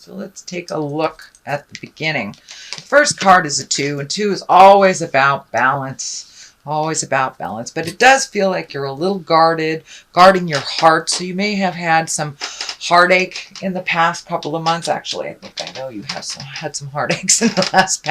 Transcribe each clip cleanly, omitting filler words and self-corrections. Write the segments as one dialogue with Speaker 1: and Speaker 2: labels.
Speaker 1: So let's take a look at the beginning. The first card is a 2, and 2 is always about balance. Always about balance. But it does feel like you're a little guarding your heart. So you may have had some heartache in the past couple of months. Actually, I think I know you have had some heartaches in the last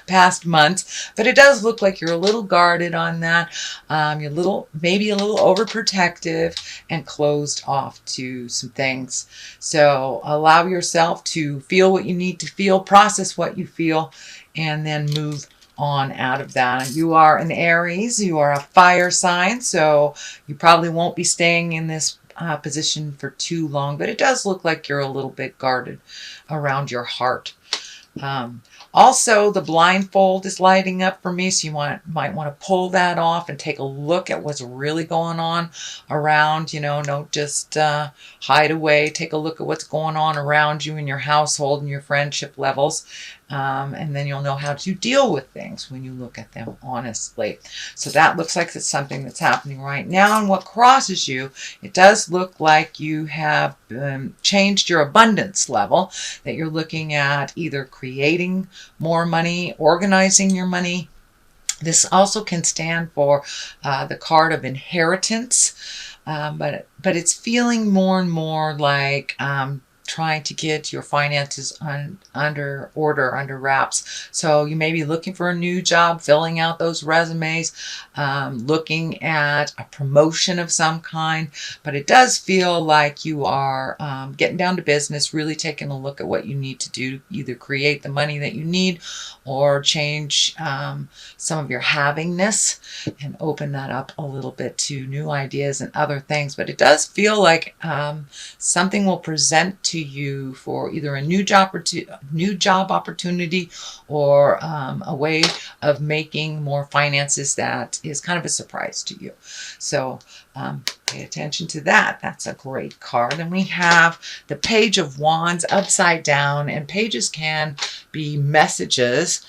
Speaker 1: past months. But it does look like you're a little guarded on that. You're maybe a little overprotective and closed off to some things. So allow yourself to feel what you need to feel, process what you feel, and then move on out of that. You are an Aries, you are a fire sign, so you probably won't be staying in this position for too long, but it does look like you're a little bit guarded around your heart. Also, the blindfold is lighting up for me, so you might want to pull that off and take a look at what's really going on around. Don't just hide away. Take a look at what's going on around you in your household and your friendship levels. And then you'll know how to deal with things when you look at them honestly. So that looks like it's something that's happening right now. And what crosses you, it does look like you have changed your abundance level, that you're looking at either creating more money, organizing your money. This also can stand for the card of inheritance, but it's feeling more and more like trying to get your finances under order, under wraps. So you may be looking for a new job, filling out those resumes, looking at a promotion of some kind. But it does feel like you are getting down to business, really taking a look at what you need to do, either create the money that you need or change some of your havingness and open that up a little bit to new ideas and other things. But it does feel like something will present to you for either a new job opportunity or a way of making more finances that is kind of a surprise to you. So pay attention to that. That's a great card. And we have the Page of Wands upside down, and pages can be messages.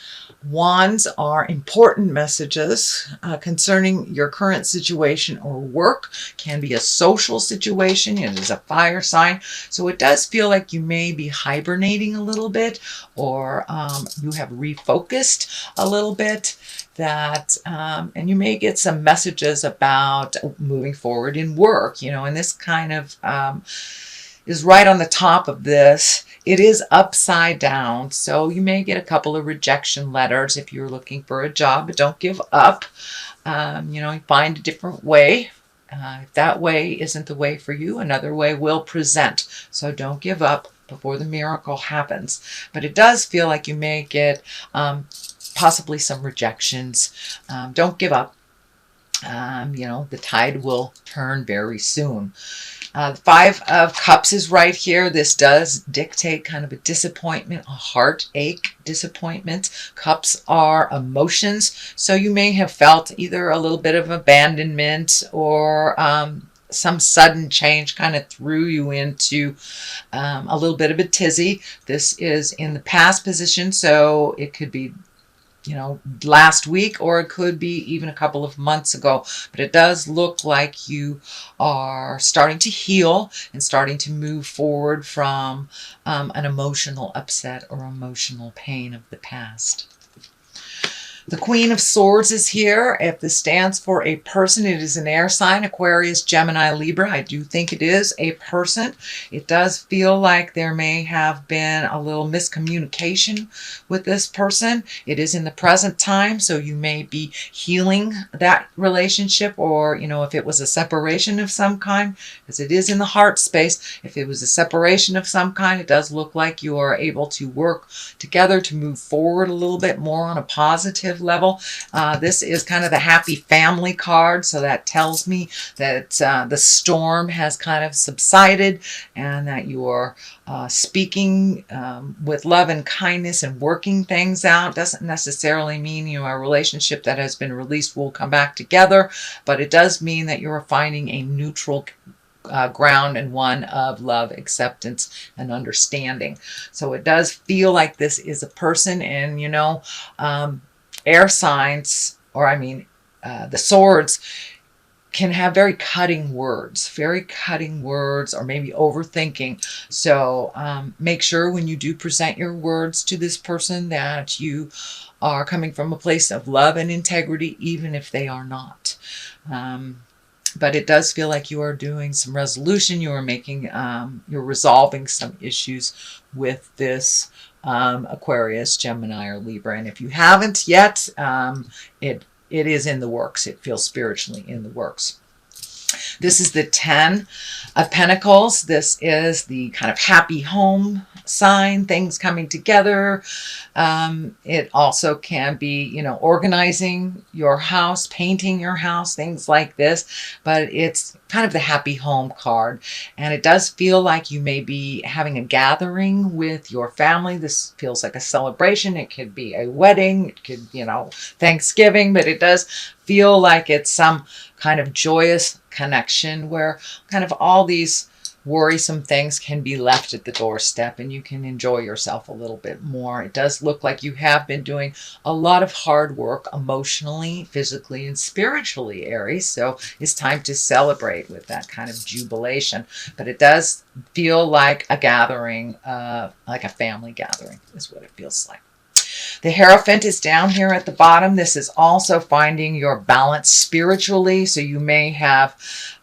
Speaker 1: Wands are important messages concerning your current situation or work. Can be a social situation. It is a fire sign. So it does feel like you may be hibernating a little bit, or you have refocused a little bit. And you may get some messages about moving forward in work, and this kind of is right on the top of this. It is upside down, so you may get a couple of rejection letters if you're looking for a job, but don't give up. Find a different way. If that way isn't the way for you, another way will present. So don't give up before the miracle happens. But it does feel like you may get possibly some rejections. Don't give up. The tide will turn very soon. The Five of Cups is right here. This does dictate kind of a disappointment, a heartache, disappointment. Cups are emotions. So you may have felt either a little bit of abandonment or some sudden change kind of threw you into a little bit of a tizzy. This is in the past position, so it could be last week, or it could be even a couple of months ago. But it does look like you are starting to heal and starting to move forward from an emotional upset or emotional pain of the past. The Queen of Swords is here. If this stands for a person, it is an air sign, Aquarius, Gemini, Libra. I do think it is a person. It does feel like there may have been a little miscommunication with this person. It is in the present time, so you may be healing that relationship, or, if it was a separation of some kind, because it is in the heart space. If it was a separation of some kind, it does look like you are able to work together to move forward a little bit more on a positive level. This is kind of the happy family card, so that tells me that the storm has kind of subsided and that you are speaking with love and kindness and working things out. Doesn't necessarily mean a relationship that has been released will come back together, but it does mean that you're finding a neutral ground and one of love, acceptance, and understanding. So it does feel like this is a person, and air signs, the swords can have very cutting words, or maybe overthinking. So make sure when you do present your words to this person that you are coming from a place of love and integrity, even if they are not. But it does feel like you are doing some resolution. You are making, you're resolving some issues with this Aquarius, Gemini, or Libra. And if you haven't yet, it is in the works. It feels spiritually in the works. This is the 10 of Pentacles. This is the kind of happy home sign, things coming together. It also can be, you know, organizing your house, painting your house, things like this. But it's kind of the happy home card. And it does feel like you may be having a gathering with your family. This feels like a celebration. It could be a wedding. It could, you know, Thanksgiving. But it does feel like it's some kind of joyous connection where kind of all these worrisome things can be left at the doorstep and you can enjoy yourself a little bit more. It does look like you have been doing a lot of hard work emotionally, physically, and spiritually, Aries. So it's time to celebrate with that kind of jubilation. But it does feel like a gathering, like a family gathering is what it feels like. The Hierophant is down here at the bottom. This is also finding your balance spiritually. So you may have,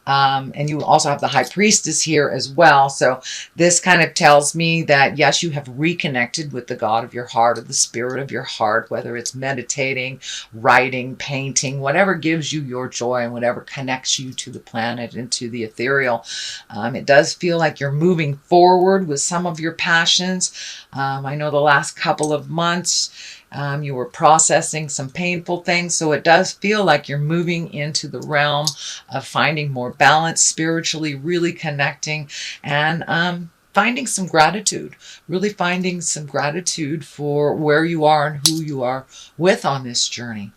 Speaker 1: and you also have the High Priestess here as well. So this kind of tells me that, yes, you have reconnected with the God of your heart, or the spirit of your heart, whether it's meditating, writing, painting, whatever gives you your joy and whatever connects you to the planet and to the ethereal. It does feel like you're moving forward with some of your passions. I know the last couple of months, you were processing some painful things. So it does feel like you're moving into the realm of finding more balance spiritually, really connecting and finding some gratitude, really finding some gratitude for where you are and who you are with on this journey.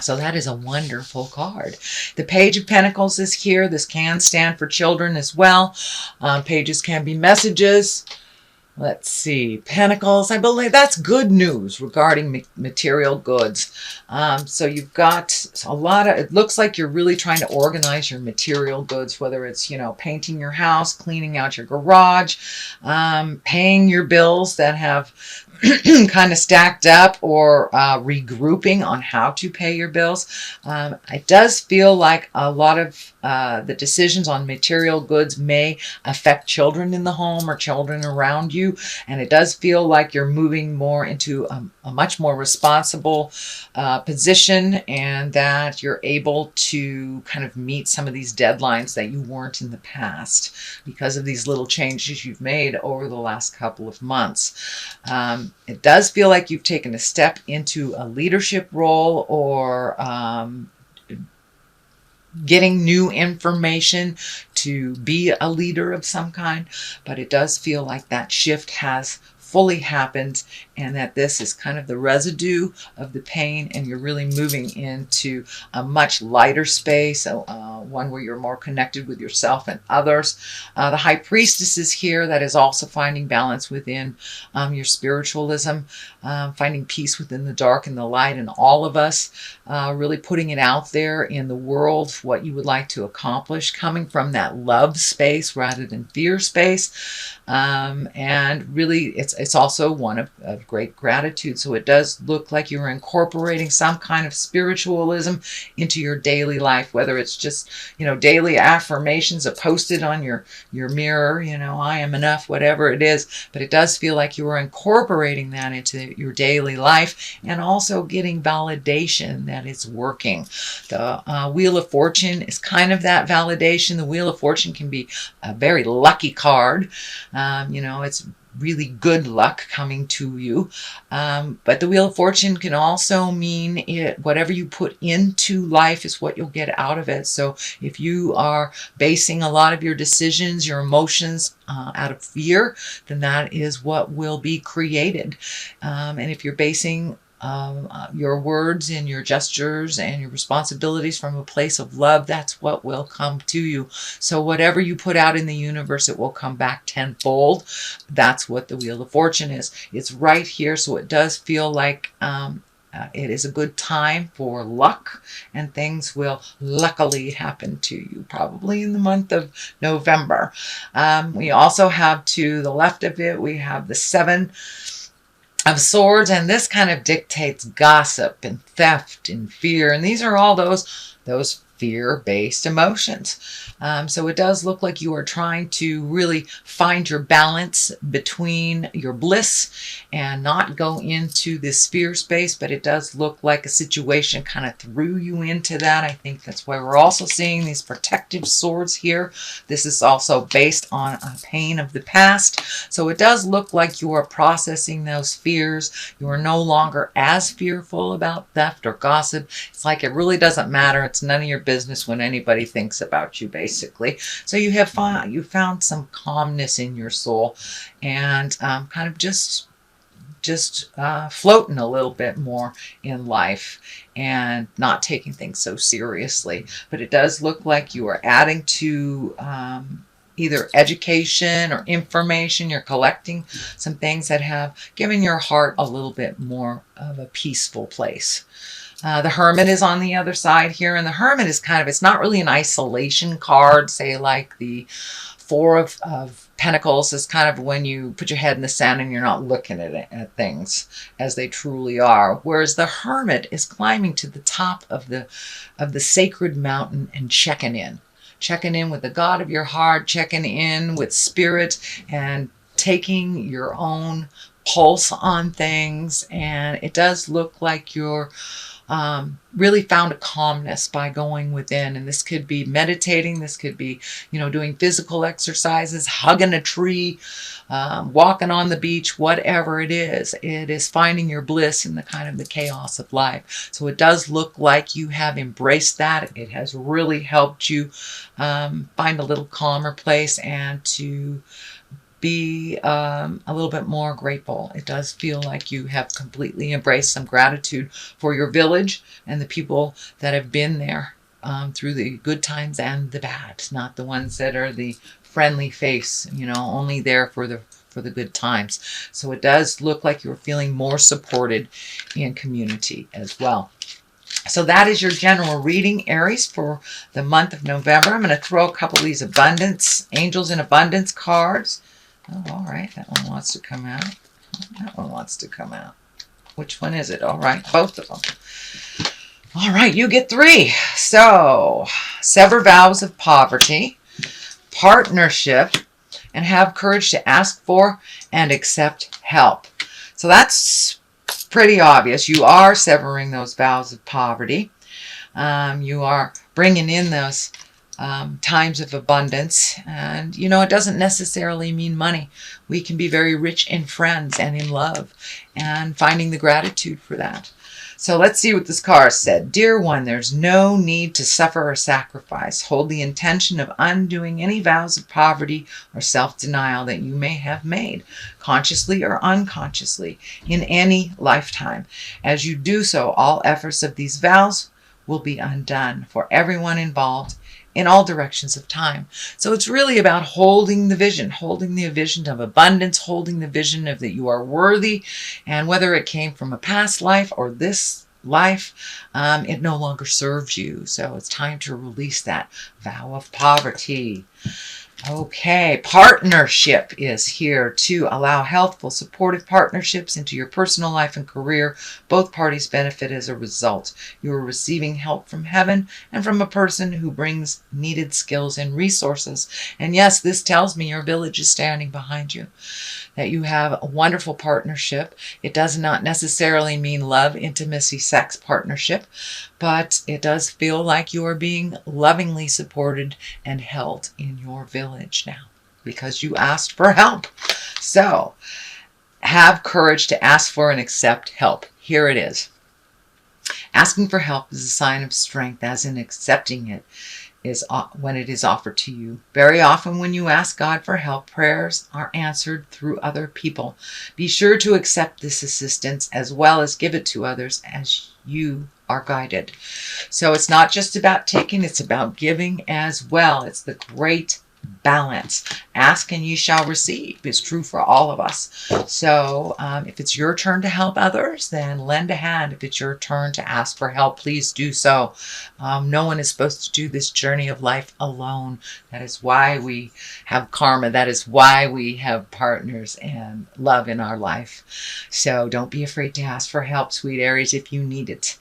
Speaker 1: So that is a wonderful card. The Page of Pentacles is here. This can stand for children as well. Pages can be messages. Let's see, Pentacles, I believe that's good news regarding material goods. So you've got a lot of, it looks like you're really trying to organize your material goods, whether it's, you know, painting your house, cleaning out your garage, paying your bills that have kind of stacked up, or regrouping on how to pay your bills. It does feel like a lot of the decisions on material goods may affect children in the home or children around you. And it does feel like you're moving more into a much more responsible position, and that you're able to kind of meet some of these deadlines that you weren't in the past because of these little changes you've made over the last couple of months. It does feel like you've taken a step into a leadership role, or getting new information to be a leader of some kind. But it does feel like that shift has fully happened, and that this is kind of the residue of the pain, and you're really moving into a much lighter space, one where you're more connected with yourself and others. The High Priestess is here. That is also finding balance within your spiritualism, finding peace within the dark and the light in all of us, really putting it out there in the world, what you would like to accomplish, coming from that love space rather than fear space. And really, it's also one of great gratitude. So it does look like you're incorporating some kind of spiritualism into your daily life, whether it's just, you know, daily affirmations are posted on your mirror, you know, I am enough, whatever it is. But it does feel like you are incorporating that into your daily life, and also getting validation that it's working. The Wheel of Fortune is kind of that validation. The Wheel of Fortune can be a very lucky card. You know, it's really good luck coming to you. But the Wheel of Fortune can also mean whatever you put into life is what you'll get out of it. So if you are basing a lot of your decisions, your emotions out of fear, then that is what will be created. And if you're basing your words and your gestures and your responsibilities from a place of love, that's what will come to you. So whatever you put out in the universe, it will come back tenfold. That's what the Wheel of Fortune is. It's right here. So it does feel like It is a good time for luck, and things will luckily happen to you, probably in the month of November. We also have, to the left of it, we have the Seven of Swords, and this kind of dictates gossip and theft and fear, and these are all those fear-based emotions. So it does look like you are trying to really find your balance between your bliss and not go into this fear space, but it does look like a situation kind of threw you into that. I think that's why we're also seeing these protective swords here. This is also based on a pain of the past. So it does look like you are processing those fears. You are no longer as fearful about theft or gossip. It's like it really doesn't matter. It's none of your business when anybody thinks about you, basically. So you found some calmness in your soul, and kind of just floating a little bit more in life and not taking things so seriously. But it does look like you are adding to either education or information. You're collecting some things that have given your heart a little bit more of a peaceful place. The Hermit is on the other side here, and the Hermit is kind of, it's not really an isolation card, say like the Four of Pentacles is kind of when you put your head in the sand and you're not looking at things as they truly are. Whereas the Hermit is climbing to the top of the sacred mountain and checking in with the God of your heart, checking in with spirit, and taking your own pulse on things. And it does look like you're really found a calmness by going within. And this could be meditating. This could be, doing physical exercises, hugging a tree, walking on the beach, whatever it is. It is finding your bliss in the kind of the chaos of life. So it does look like you have embraced that. It has really helped you find a little calmer place and to be a little bit more grateful. It does feel like you have completely embraced some gratitude for your village and the people that have been there through the good times and the bad, not the ones that are the friendly face, only there for the good times. So it does look like you're feeling more supported in community as well. So that is your general reading, Aries, for the month of November. I'm going to throw a couple of these Angels in Abundance cards. Oh, all right. That one wants to come out. That one wants to come out. Which one is it? All right. Both of them. All right. You get 3. So, sever vows of poverty, partnership, and have courage to ask for and accept help. So that's pretty obvious. You are severing those vows of poverty. You are bringing in those times of abundance, and it doesn't necessarily mean money. We can be very rich in friends and in love, and finding the gratitude for that. So let's see what this card said. Dear one, there's no need to suffer or sacrifice. Hold the intention of undoing any vows of poverty or self-denial that you may have made, consciously or unconsciously, in any lifetime. As you do so, all efforts of these vows will be undone for everyone involved in all directions of time. So it's really about holding the vision of abundance, holding the vision of that you are worthy, and whether it came from a past life or this life, it no longer serves you. So it's time to release that vow of poverty. Okay, partnership is here to allow healthful, supportive partnerships into your personal life and career. Both parties benefit as a result. You are receiving help from heaven and from a person who brings needed skills and resources. And yes, this tells me your village is standing behind you, that you have a wonderful partnership. It does not necessarily mean love, intimacy, sex partnership, but it does feel like you are being lovingly supported and held in your village now because you asked for help. So have courage to ask for and accept help. Here it is. Asking for help is a sign of strength, as in accepting it is when it is offered to you. Very often when you ask God for help, prayers are answered through other people. Be sure to accept this assistance as well as give it to others as you are guided. So it's not just about taking, it's about giving as well. It's the great balance. Ask and you shall receive is true for all of us. So if it's your turn to help others, then lend a hand. If it's your turn to ask for help, please do so. No one is supposed to do this journey of life alone. That is why we have karma. That is why we have partners and love in our life. So don't be afraid to ask for help, sweet Aries, if you need it.